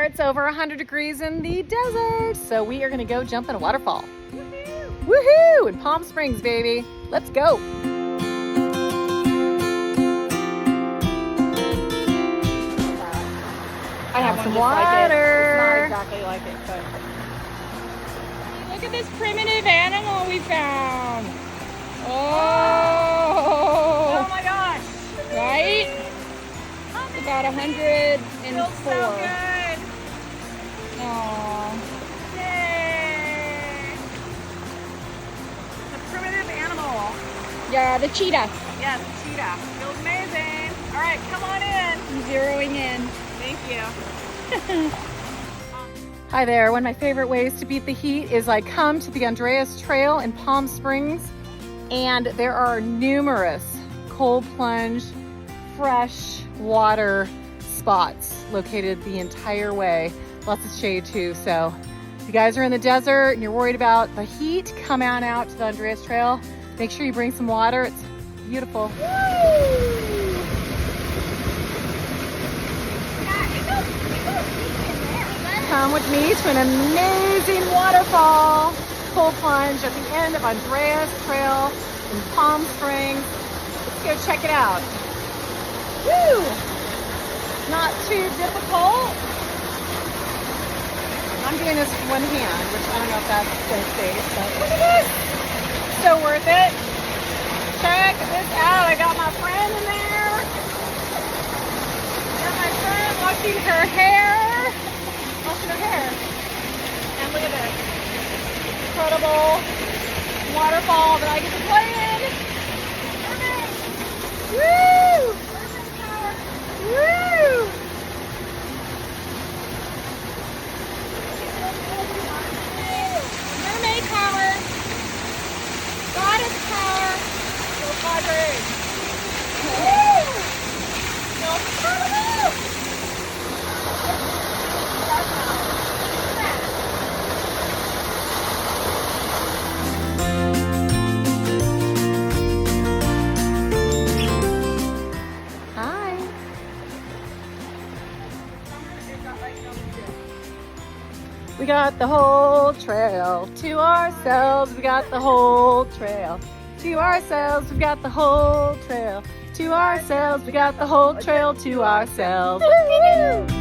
It's over 100 degrees in the desert, so we are gonna go jump in a waterfall. Woohoo! In Palm Springs, baby. Let's go. I have some one just water. like it. It's not exactly like it, but look at this primitive animal we found. Oh my gosh. Right? It's about 104. Feels so good. Aww. Yay. The primitive animal. Yeah, the cheetah. Yes, cheetah. Feels amazing. All right, come on in. I'm zeroing in. Thank you. Hi there. One of my favorite ways to beat the heat is I come to the Andreas Trail in Palm Springs, and there are numerous cold plunge, fresh water spots located the entire way. Lots of shade too. So if you guys are in the desert and you're worried about the heat, come on out to the Andreas Trail. Make sure you bring some water. It's beautiful. Come with me to an amazing waterfall, cold plunge at the end of Andreas Trail in Palm Springs. Let's go check it out. Woo! Not too difficult. I'm doing this with one hand, which I don't know if that's safe, but look at this. So worth it. Check this out. I got my friend in there. Got my friend washing her hair. Washing her hair. And look at this incredible waterfall that I get to play in. Woo! Woo! Mermaid power. Goddess power. Go Padres. Woo! Go Padres. We got the whole trail to ourselves. We got the whole trail to ourselves. We got the whole trail to ourselves. We got the whole trail to ourselves. Woo!